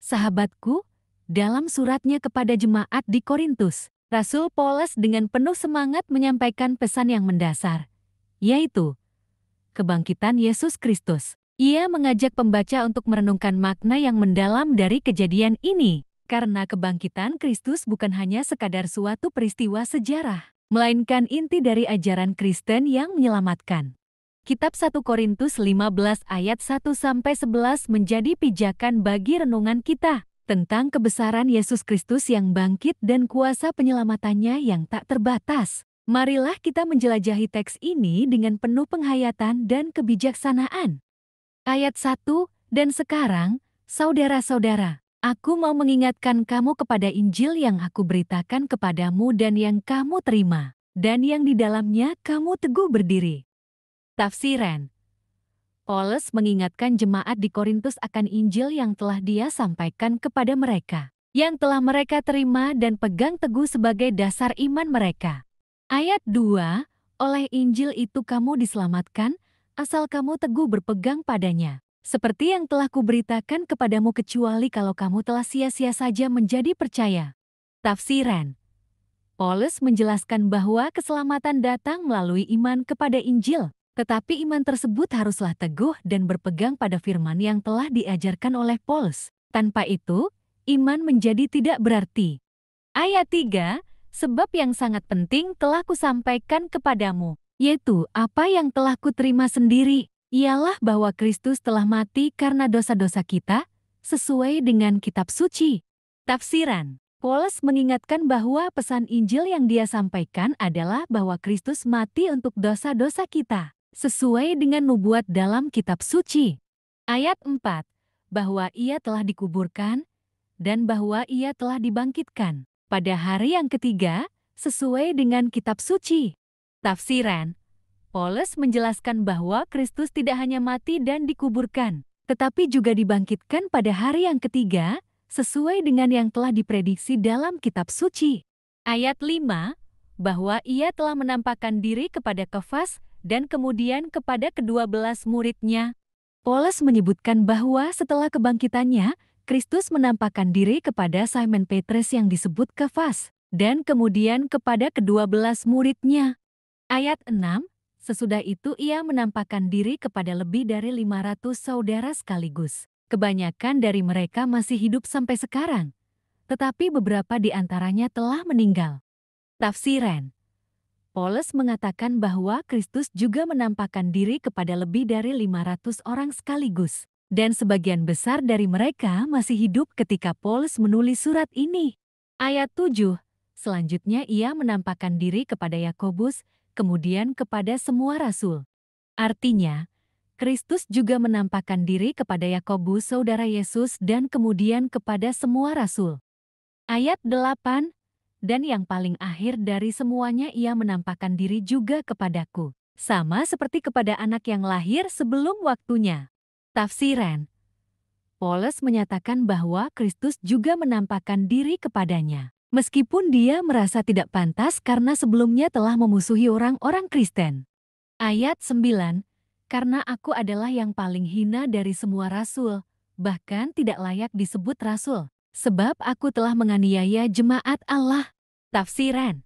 Sahabatku, dalam suratnya kepada jemaat di Korintus, Rasul Paulus dengan penuh semangat menyampaikan pesan yang mendasar, yaitu kebangkitan Yesus Kristus. Ia mengajak pembaca untuk merenungkan makna yang mendalam dari kejadian ini, karena kebangkitan Kristus bukan hanya sekadar suatu peristiwa sejarah, melainkan inti dari ajaran Kristen yang menyelamatkan. Kitab 1 Korintus 15 ayat 1-11 menjadi pijakan bagi renungan kita tentang kebesaran Yesus Kristus yang bangkit dan kuasa penyelamatannya yang tak terbatas. Marilah kita menjelajahi teks ini dengan penuh penghayatan dan kebijaksanaan. Ayat 1, dan sekarang, saudara-saudara, aku mau mengingatkan kamu kepada Injil yang aku beritakan kepadamu dan yang kamu terima, dan yang di dalamnya kamu teguh berdiri. Tafsiran. Paulus mengingatkan jemaat di Korintus akan Injil yang telah dia sampaikan kepada mereka, yang telah mereka terima dan pegang teguh sebagai dasar iman mereka. Ayat 2, oleh Injil itu kamu diselamatkan, asal kamu teguh berpegang padanya. Seperti yang telah kuberitakan kepadamu kecuali kalau kamu telah sia-sia saja menjadi percaya. Tafsiran. Paulus menjelaskan bahwa keselamatan datang melalui iman kepada Injil, tetapi iman tersebut haruslah teguh dan berpegang pada firman yang telah diajarkan oleh Paulus. Tanpa itu, iman menjadi tidak berarti. Ayat 3, sebab yang sangat penting telah kusampaikan kepadamu, yaitu apa yang telah kuterima sendiri, ialah bahwa Kristus telah mati karena dosa-dosa kita, sesuai dengan kitab suci. Tafsiran. Paulus mengingatkan bahwa pesan Injil yang dia sampaikan adalah bahwa Kristus mati untuk dosa-dosa kita, sesuai dengan nubuat dalam kitab suci. Ayat 4, bahwa ia telah dikuburkan, dan bahwa ia telah dibangkitkan pada hari yang ketiga, sesuai dengan kitab suci. Tafsiran. Paulus menjelaskan bahwa Kristus tidak hanya mati dan dikuburkan, tetapi juga dibangkitkan pada hari yang ketiga, sesuai dengan yang telah diprediksi dalam kitab suci. Ayat 5, bahwa ia telah menampakkan diri kepada Kefas dan kemudian kepada ke-12 muridnya. Paulus menyebutkan bahwa setelah kebangkitannya, Kristus menampakkan diri kepada Simon Petrus yang disebut Kefas, dan kemudian kepada ke-12 muridnya. Ayat 6, sesudah itu ia menampakkan diri kepada lebih dari 500 saudara sekaligus. Kebanyakan dari mereka masih hidup sampai sekarang, tetapi beberapa di antaranya telah meninggal. Tafsiran. Paulus mengatakan bahwa Kristus juga menampakkan diri kepada lebih dari 500 orang sekaligus, dan sebagian besar dari mereka masih hidup ketika Paulus menulis surat ini. Ayat 7, selanjutnya ia menampakkan diri kepada Yakobus, kemudian kepada semua rasul. Artinya, Kristus juga menampakkan diri kepada Yakobus saudara Yesus dan kemudian kepada semua rasul. Ayat 8, dan yang paling akhir dari semuanya ia menampakkan diri juga kepadaku, sama seperti kepada anak yang lahir sebelum waktunya. Tafsiran. Paulus menyatakan bahwa Kristus juga menampakkan diri kepadanya, meskipun dia merasa tidak pantas karena sebelumnya telah memusuhi orang-orang Kristen. Ayat 9, karena aku adalah yang paling hina dari semua rasul, bahkan tidak layak disebut rasul, sebab aku telah menganiaya jemaat Allah. Tafsiran.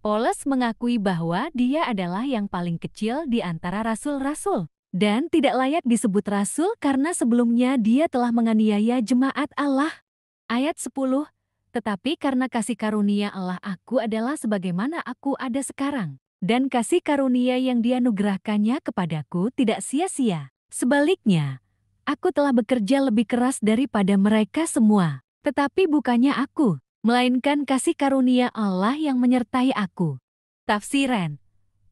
Paulus mengakui bahwa dia adalah yang paling kecil di antara rasul-rasul, dan tidak layak disebut rasul karena sebelumnya dia telah menganiaya jemaat Allah. Ayat 10, tetapi karena kasih karunia Allah aku adalah sebagaimana aku ada sekarang. Dan kasih karunia yang dianugerahkannya kepadaku tidak sia-sia. Sebaliknya, aku telah bekerja lebih keras daripada mereka semua. Tetapi bukannya aku, melainkan kasih karunia Allah yang menyertai aku. Tafsiran.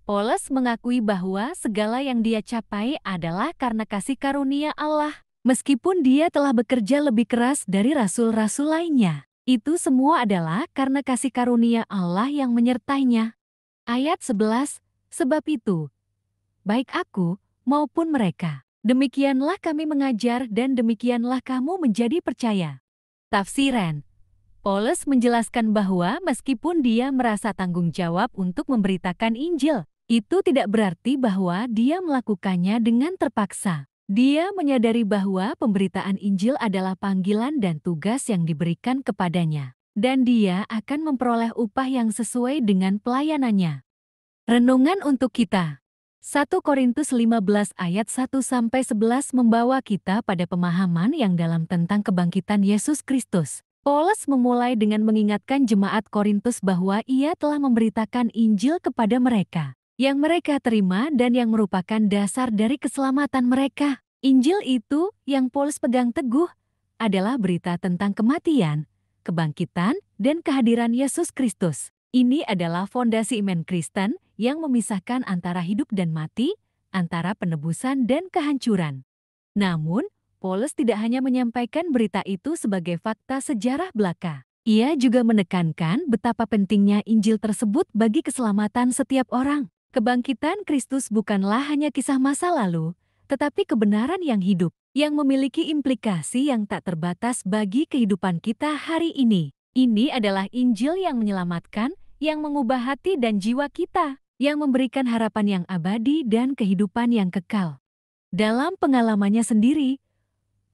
Paulus mengakui bahwa segala yang dia capai adalah karena kasih karunia Allah. Meskipun dia telah bekerja lebih keras dari rasul-rasul lainnya, itu semua adalah karena kasih karunia Allah yang menyertainya. Ayat 11, sebab itu, baik aku maupun mereka, demikianlah kami mengajar dan demikianlah kamu menjadi percaya. Tafsiran. Paulus menjelaskan bahwa meskipun dia merasa tanggung jawab untuk memberitakan Injil, itu tidak berarti bahwa dia melakukannya dengan terpaksa. Dia menyadari bahwa pemberitaan Injil adalah panggilan dan tugas yang diberikan kepadanya, dan dia akan memperoleh upah yang sesuai dengan pelayanannya. Renungan untuk kita. 1 Korintus 15 ayat 1-11 membawa kita pada pemahaman yang dalam tentang kebangkitan Yesus Kristus. Paulus memulai dengan mengingatkan jemaat Korintus bahwa ia telah memberitakan Injil kepada mereka, yang mereka terima dan yang merupakan dasar dari keselamatan mereka. Injil itu yang Paulus pegang teguh adalah berita tentang kematian, kebangkitan, dan kehadiran Yesus Kristus. Ini adalah fondasi iman Kristen yang memisahkan antara hidup dan mati, antara penebusan dan kehancuran. Namun, Paulus tidak hanya menyampaikan berita itu sebagai fakta sejarah belaka. Ia juga menekankan betapa pentingnya Injil tersebut bagi keselamatan setiap orang. Kebangkitan Kristus bukanlah hanya kisah masa lalu, tetapi kebenaran yang hidup, yang memiliki implikasi yang tak terbatas bagi kehidupan kita hari ini. Ini adalah Injil yang menyelamatkan, yang mengubah hati dan jiwa kita, yang memberikan harapan yang abadi dan kehidupan yang kekal. Dalam pengalamannya sendiri,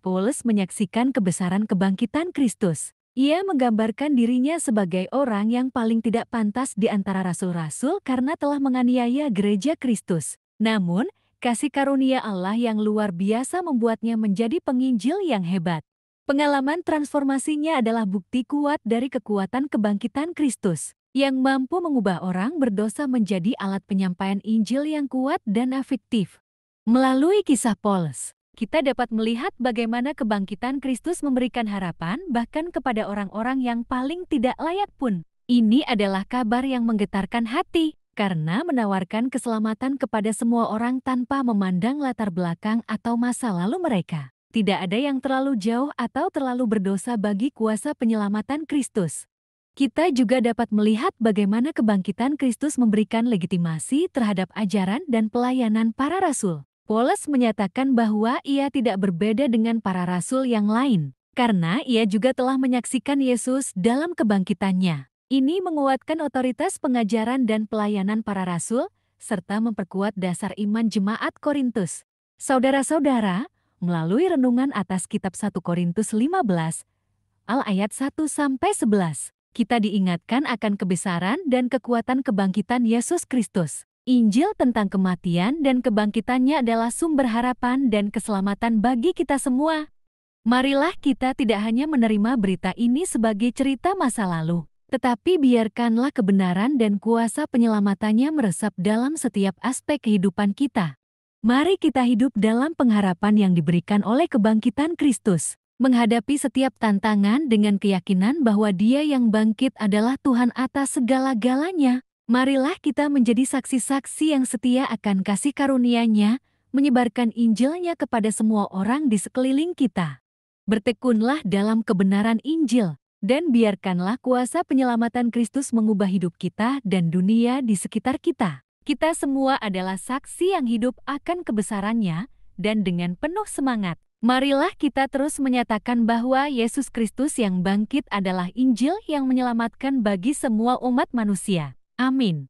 Paulus menyaksikan kebesaran kebangkitan Kristus. Ia menggambarkan dirinya sebagai orang yang paling tidak pantas di antara rasul-rasul karena telah menganiaya gereja Kristus. Namun, kasih karunia Allah yang luar biasa membuatnya menjadi penginjil yang hebat. Pengalaman transformasinya adalah bukti kuat dari kekuatan kebangkitan Kristus, yang mampu mengubah orang berdosa menjadi alat penyampaian Injil yang kuat dan efektif. Melalui kisah Paulus, kita dapat melihat bagaimana kebangkitan Kristus memberikan harapan bahkan kepada orang-orang yang paling tidak layak pun. Ini adalah kabar yang menggetarkan hati, karena menawarkan keselamatan kepada semua orang tanpa memandang latar belakang atau masa lalu mereka. Tidak ada yang terlalu jauh atau terlalu berdosa bagi kuasa penyelamatan Kristus. Kita juga dapat melihat bagaimana kebangkitan Kristus memberikan legitimasi terhadap ajaran dan pelayanan para rasul. Paulus menyatakan bahwa ia tidak berbeda dengan para rasul yang lain, karena ia juga telah menyaksikan Yesus dalam kebangkitannya. Ini menguatkan otoritas pengajaran dan pelayanan para rasul, serta memperkuat dasar iman jemaat Korintus. Saudara-saudara, melalui renungan atas kitab 1 Korintus 15, ayat 1-11, kita diingatkan akan kebesaran dan kekuatan kebangkitan Yesus Kristus. Injil tentang kematian dan kebangkitannya adalah sumber harapan dan keselamatan bagi kita semua. Marilah kita tidak hanya menerima berita ini sebagai cerita masa lalu, tetapi biarkanlah kebenaran dan kuasa penyelamatannya meresap dalam setiap aspek kehidupan kita. Mari kita hidup dalam pengharapan yang diberikan oleh kebangkitan Kristus, menghadapi setiap tantangan dengan keyakinan bahwa Dia yang bangkit adalah Tuhan atas segala-galanya. Marilah kita menjadi saksi-saksi yang setia akan kasih karunia-Nya, menyebarkan Injil-Nya kepada semua orang di sekeliling kita. Bertekunlah dalam kebenaran Injil, dan biarkanlah kuasa penyelamatan Kristus mengubah hidup kita dan dunia di sekitar kita. Kita semua adalah saksi yang hidup akan kebesaran-Nya, dan dengan penuh semangat, marilah kita terus menyatakan bahwa Yesus Kristus yang bangkit adalah Injil yang menyelamatkan bagi semua umat manusia. Amin.